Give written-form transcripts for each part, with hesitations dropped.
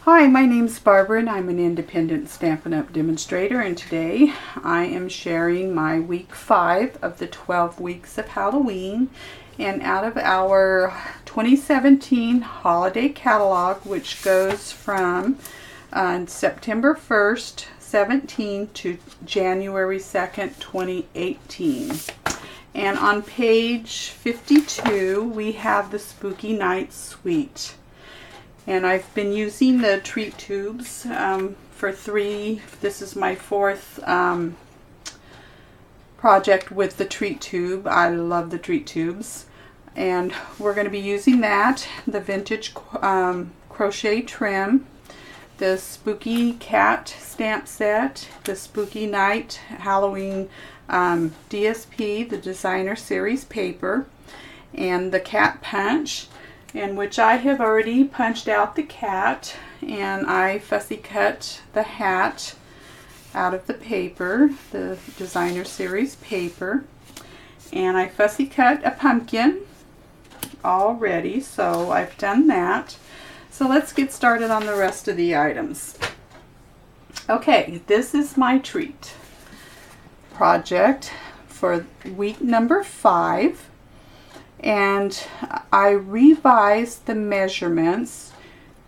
Hi, my name's Barbara and I'm an independent Stampin' Up! Demonstrator, and today I am sharing my week 5 of the 12 weeks of Halloween, and out of our 2017 holiday catalog, which goes from September 1st, 17 to January 2nd, 2018. And on page 52 we have the Spooky Night Suite. And I've been using the treat tubes for 3. This is my 4th project with the treat tube. I love the treat tubes. And we're going to be using that, the vintage crochet trim, the Spooky Cat stamp set, the Spooky Night Halloween DSP, the designer series paper, and the cat punch, in which I have already punched out the cat, and I fussy cut the hat out of the paper, the designer series paper, and I fussy cut a pumpkin already, so I've done that. So let's get started on the rest of the items. Okay, this is my treat project for week number 5. And I revised the measurements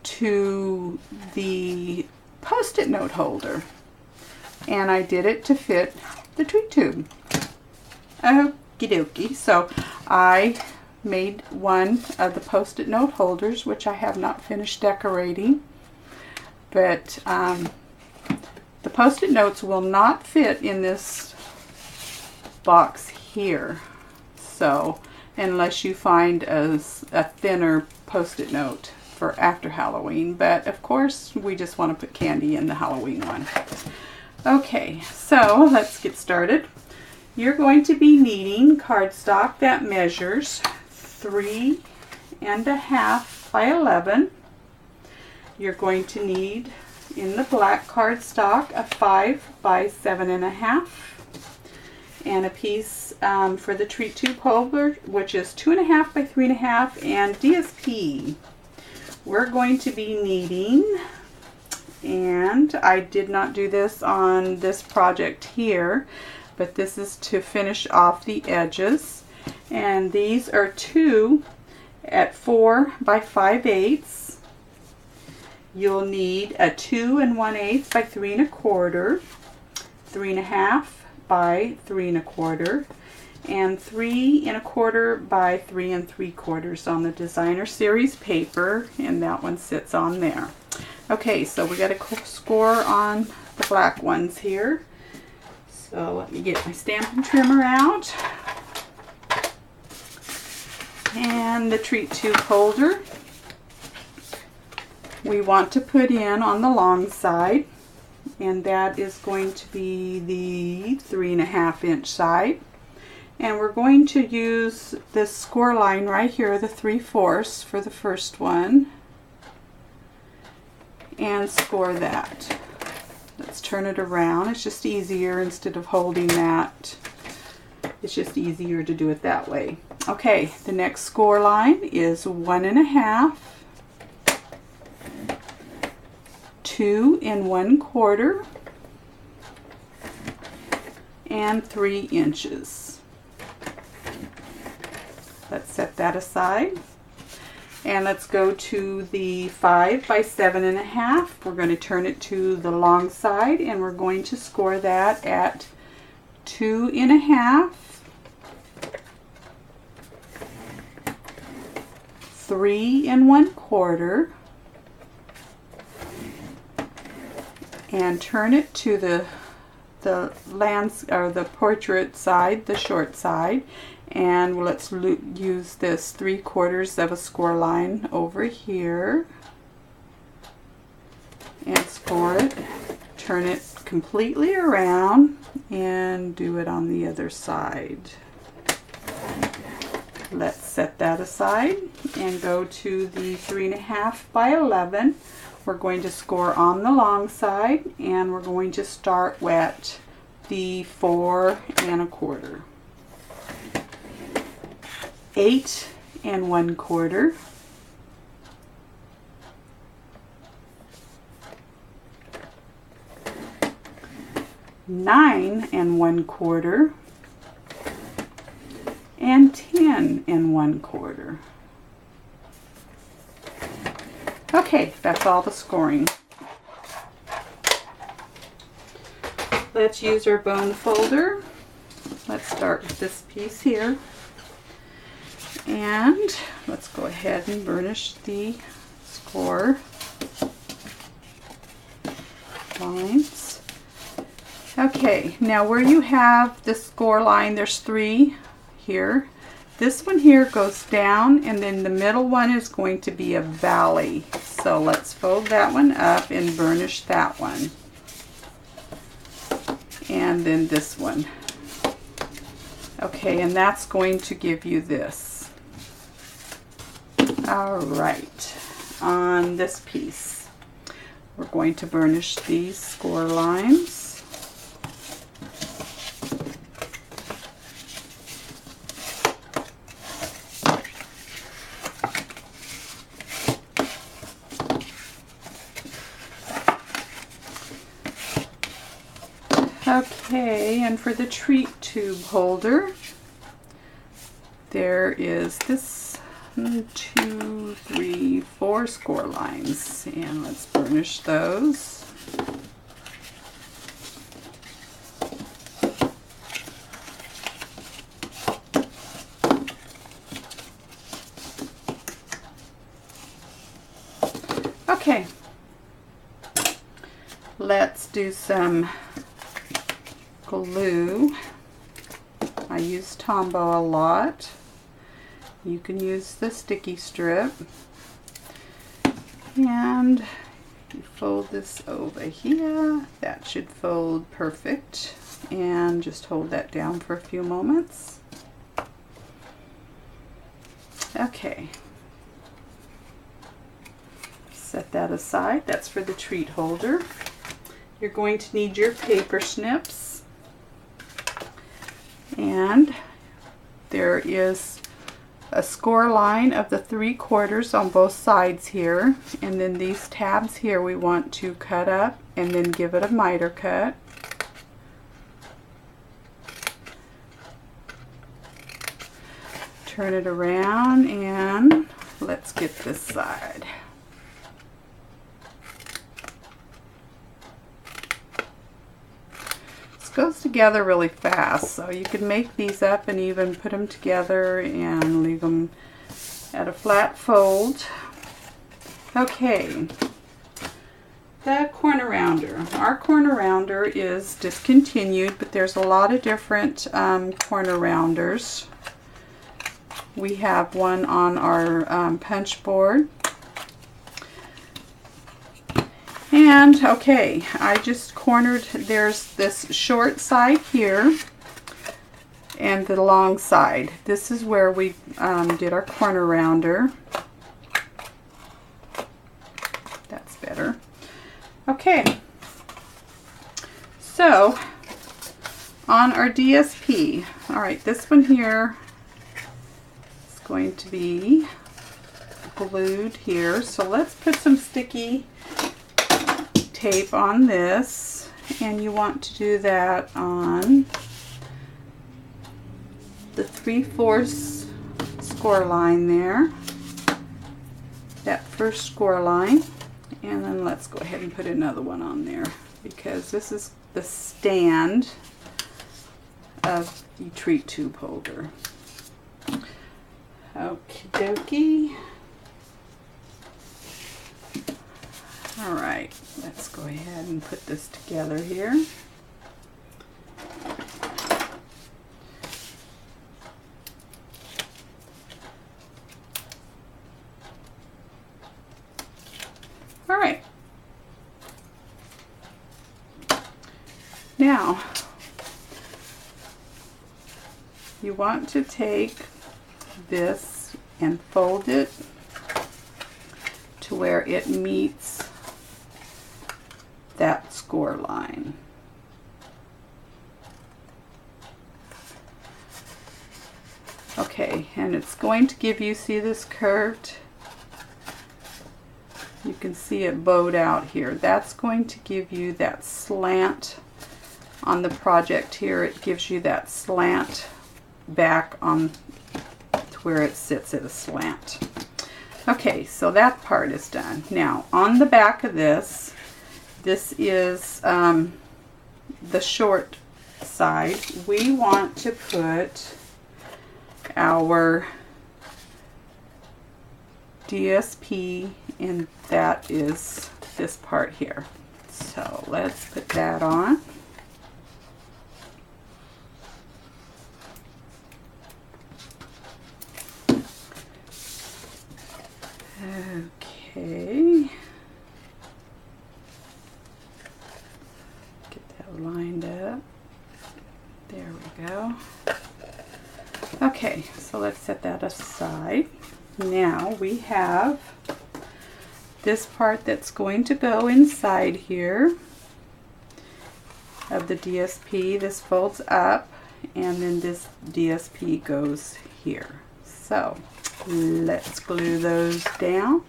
to the Post-it note holder, and I did it to fit the treat tube. Okie dokie. So I made one of the Post-it note holders, which I have not finished decorating, but the Post-it notes will not fit in this box here, so unless you find a thinner Post-it note for after Halloween. But of course we just want to put candy in the Halloween one. Okay, so let's get started. You're going to be needing cardstock that measures 3.5 by 11. You're going to need, in the black cardstock, a 5 by 7.5. and a piece for the treat tube holder, which is 2.5 by 3.5, and DSP. We're going to be needing, and I did not do this on this project here, but this is to finish off the edges, and these are 2 at 4 by 5/8. You'll need a 2 1/8 by 3 1/4, 3.5 by 3 1/4, and 3 1/4 by 3 3/4 on the designer series paper, and that one sits on there. Okay, so we got a score on the black ones here. So let me get my Stampin' Trimmer out, and the treat tube holder we want to put in on the long side, and that is going to be the 3.5 inch side. And we're going to use this score line right here, the 3/4 for the first one, and score that. Let's turn it around. It's just easier instead of holding that. It's just easier to do it that way. Okay, the next score line is 1.5, 2 1/4, and 3 inches. Let's set that aside, and let's go to the 5 by 7.5. We're going to turn it to the long side, and we're going to score that at 2.5, 3 1/4, and turn it to the portrait side, the short side, and let's use this 3/4 of a score line over here and score it. Turn it completely around and do it on the other side. Let's set that aside and go to the 3.5 by 11. We're going to score on the long side, and we're going to start at the 4 1/4. 8 1/4, 9 1/4, and 10 1/4. Okay, that's all the scoring. Let's use our bone folder. Let's start with this piece here. And let's go ahead and burnish the score lines. Okay, now where you have the score line, there's 3 here. This one here goes down, and then the middle one is going to be a valley. So let's fold that one up and burnish that one. And then this one. Okay, and that's going to give you this. All right, on this piece, we're going to burnish these score lines. Okay, and for the treat tube holder, there is this 2, 3, 4 score lines, and let's burnish those. Okay, let's do some glue. I use Tombow a lot. You can use the sticky strip. And you fold this over here. That should fold perfect. And just hold that down for a few moments. Okay. Set that aside. That's for the treat holder. You're going to need your paper snips. And there is a score line of the 3/4 on both sides here, and then these tabs here we want to cut up and then give it a miter cut. Turn it around, and let's get this side. Goes together really fast, so you can make these up and even put them together and leave them at a flat fold. Okay, the corner rounder. Our corner rounder is discontinued, but there's a lot of different corner rounders. We have one on our punch board. And okay, I just cornered, there's this short side here and the long side. This is where we did our corner rounder. That's better. Okay, so on our DSP, all right, this one here is going to be glued here. So let's put some sticky tape on this, and you want to do that on the 3/4 score line there, that first score line, and then let's go ahead and put another one on there because this is the stand of the treat tube holder. Okie dokie. All right, let's go ahead and put this together here. All right. Now, you want to take this and fold it to where it meets that score line. Okay, and it's going to give you, see this curved? You can see it bowed out here. That's going to give you that slant on the project here, it gives you that slant back on to where it sits at a slant. Okay, so that part is done. Now on the back of this is the short side. We want to put our DSP, and that is this part here. So let's put that on. Okay. Get that lined up. There we go. Okay, so let's set that aside. Now we have this part that's going to go inside here of the DSP. This folds up, and then this DSP goes here. So let's glue those down.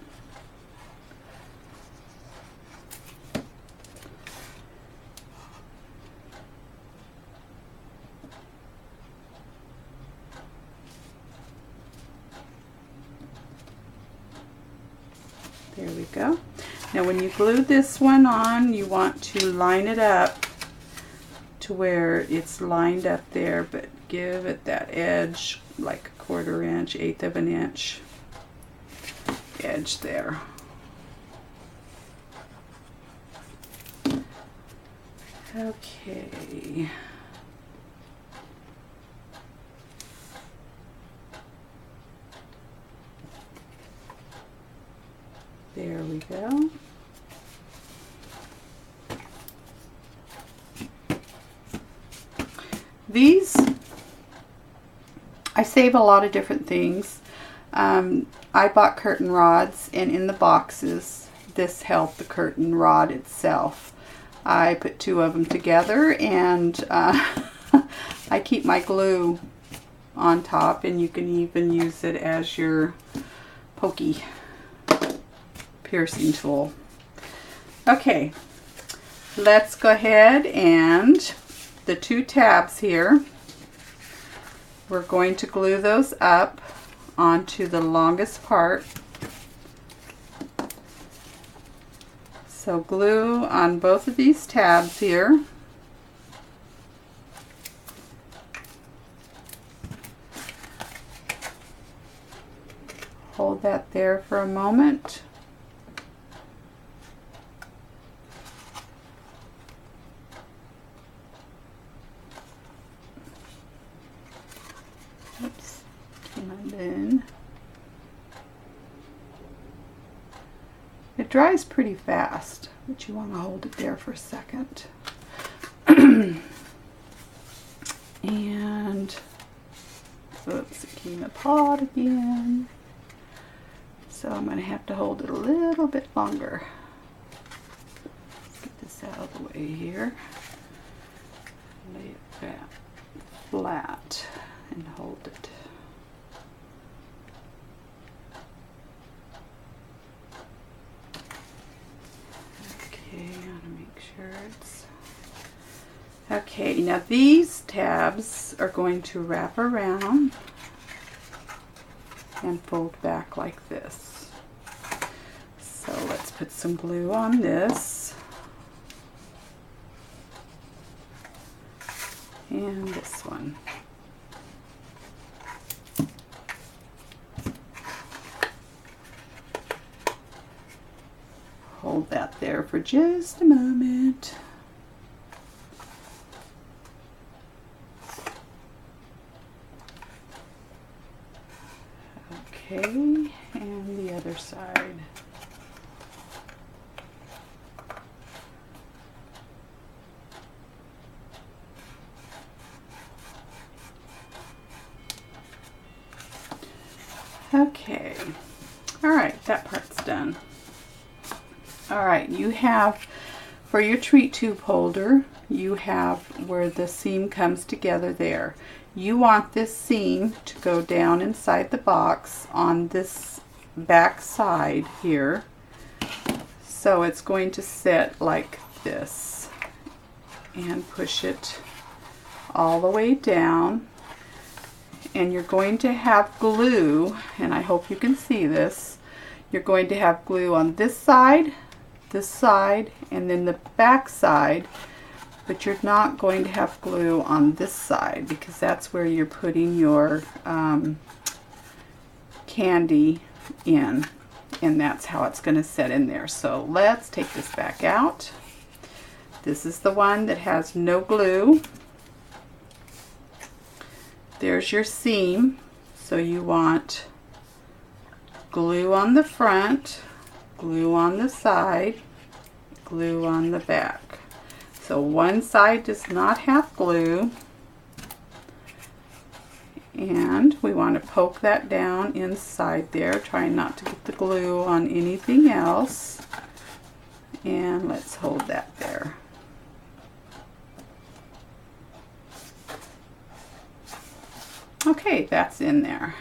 There we go. Now when you glue this one on, you want to line it up to where it's lined up there, but give it that edge, like a 1/4 inch, 1/8 of an inch edge there. Okay. There we go. These, I save a lot of different things. I bought curtain rods, and in the boxes, this held the curtain rod itself. I put 2 of them together, and I keep my glue on top, and you can even use it as your pokey piercing tool. Okay, let's go ahead, and the 2 tabs here, we're going to glue those up onto the longest part. So glue on both of these tabs here. Hold that there for a moment. Oops, came undone. It dries pretty fast, but you want to hold it there for a second. And, oops, it came apart again. So I'm going to have to hold it a little bit longer. Let's get this out of the way here. Lay it back flat and hold it. Okay, I want to make sure it's... Okay, now these tabs are going to wrap around and fold back like this. So let's put some glue on this. And this one. Hold that there for just a moment. Okay, and the other side. Okay, all right, that part's done. All right, you have, for your treat tube holder, you have where the seam comes together there. You want this seam to go down inside the box on this back side here. So it's going to sit like this. and push it all the way down. And you're going to have glue, and I hope you can see this. You're going to have glue on this side, and then the back side, but you're not going to have glue on this side because that's where you're putting your candy in, and that's how it's going to set in there. So let's take this back out. This is the one that has no glue. There's your seam, so you want glue on the front, glue on the side, glue on the back. So one side does not have glue, and we want to poke that down inside there, trying not to get the glue on anything else. And let's hold that there. Okay, that's in there.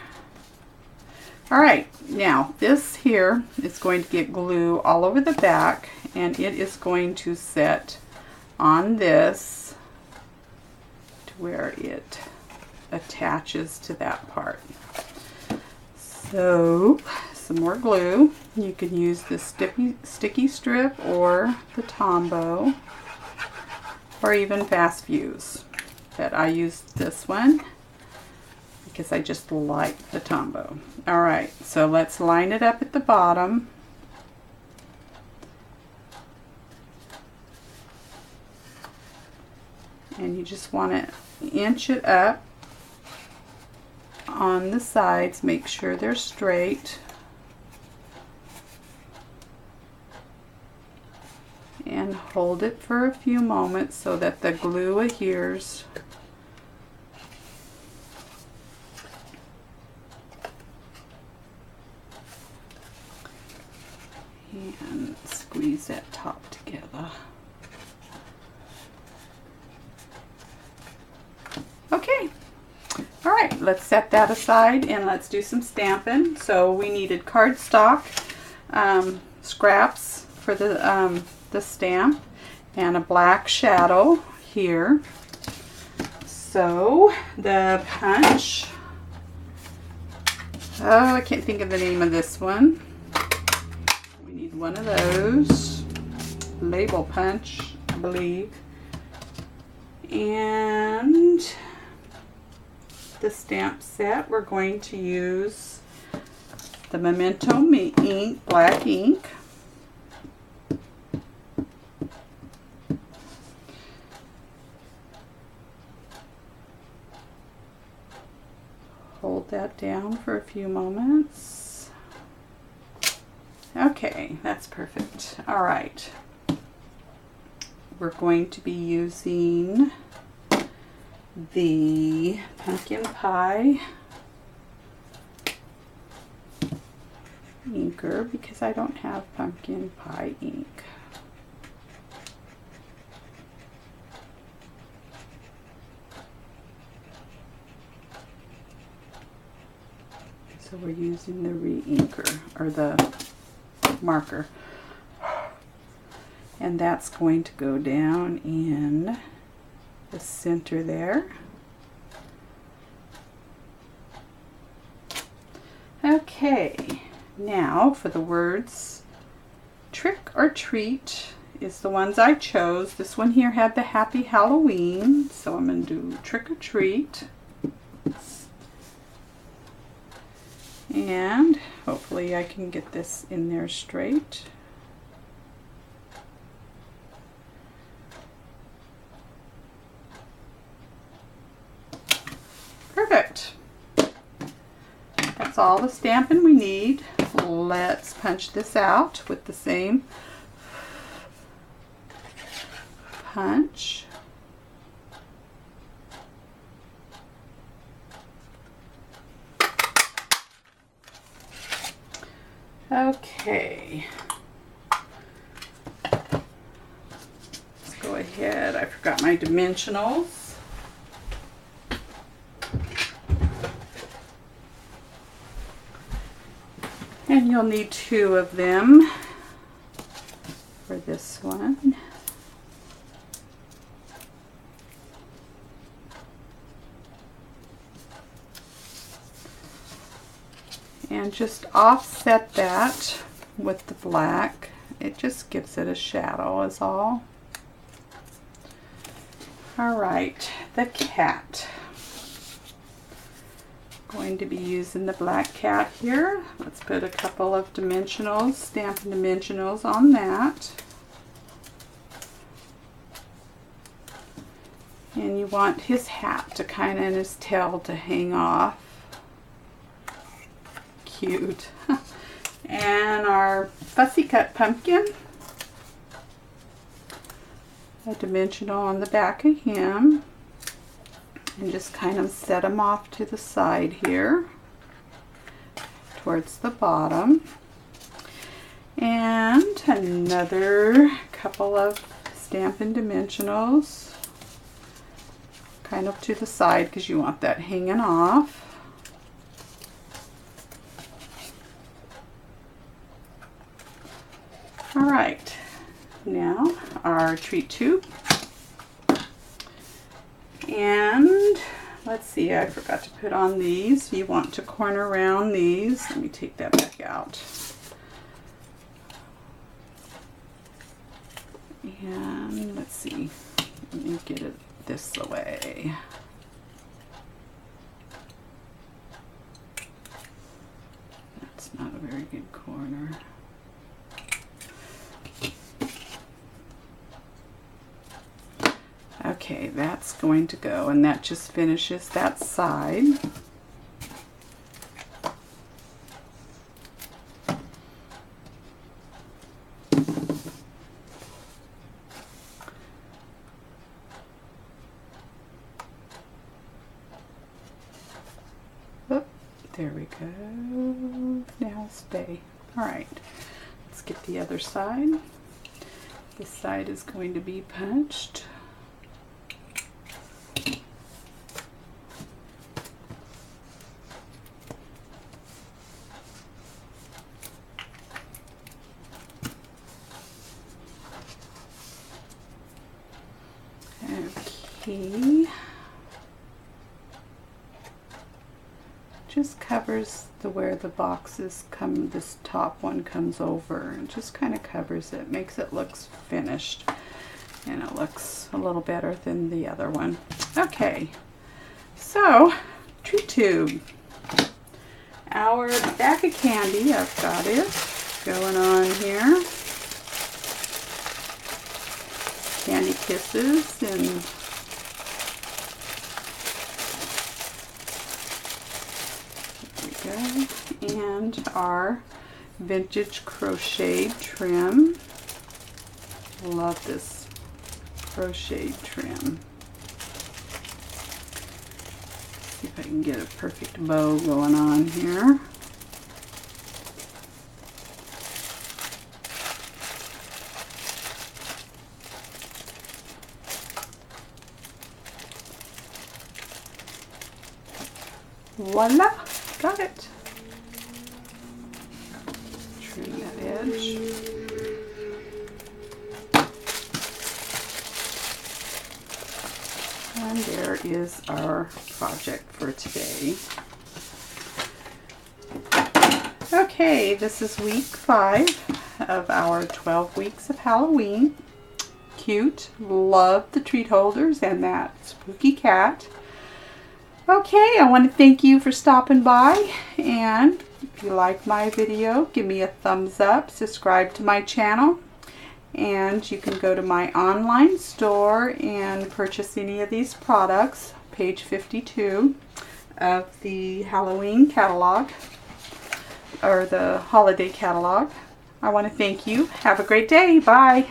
Alright, now this here is going to get glue all over the back, and it is going to set on this to where it attaches to that part. So, some more glue. You can use the sticky strip or the Tombow, or even Fast Fuse, but I used this one because I just like the Tombow. Alright, so let's line it up at the bottom. And you just want to inch it up on the sides, make sure they're straight. And hold it for a few moments so that the glue adheres. And squeeze that top together. Okay, all right, let's set that aside and let's do some stamping. So we needed cardstock scraps for the stamp and a black shadow here. So the punch, oh, I can't think of the name of this one. One of those, label punch, I believe, and the stamp set. We're going to use the Memento ink, black ink, hold that down for a few moments. Okay, that's perfect. All right. We're going to be using the pumpkin pie inker because I don't have pumpkin pie ink. So we're using the re-inker, or the marker, and that's going to go down in the center there. Okay, now for the words. Trick or treat is the ones I chose. This one here had the Happy Halloween, so I'm going to do trick or treat. And hopefully I can get this in there straight. Perfect. That's all the stamping we need. Let's punch this out with the same punch. Okay. Let's go ahead. I forgot my dimensionals. And you'll need 2 of them for this one. just offset that with the black. It just gives it a shadow is all. Alright, the cat. Going to be using the black cat here. Let's put a couple of dimensionals, Stampin' Dimensionals on that. And you want his hat to kind of, and his tail to hang off. Cute. And our Fussy Cut Pumpkin. A dimensional on the back of him. And just kind of set him off to the side here. Towards the bottom. And another couple of Stampin' Dimensionals. Kind of to the side because you want that hanging off. Alright, now our treat tube. And let's see, I forgot to put on these. You want to corner around these. Let me take that back out. And let's see, let me get it this away. That's not a very good corner. Okay, that's going to go, and that just finishes that side. Oop, there we go. Now stay. Alright, let's get the other side. This side is going to be punched. Okay, just covers where the boxes come, this top one comes over, and just kind of covers it, makes it look finished, and it looks a little better than the other one. Okay, so treat tube, our bag of candy, I've got it going on here. Candy Kisses, and there we go, and our vintage crochet trim. Love this crochet trim. See if I can get a perfect bow going on here. Voila, got it. Trim that edge. And there is our project for today. Okay, this is week 5 of our 12 weeks of Halloween. Cute. Love the treat holders and that spooky cat. Okay, I want to thank you for stopping by, and if you like my video, give me a thumbs up, subscribe to my channel, and you can go to my online store and purchase any of these products, page 52 of the Halloween catalog, or the holiday catalog. I want to thank you. Have a great day. Bye.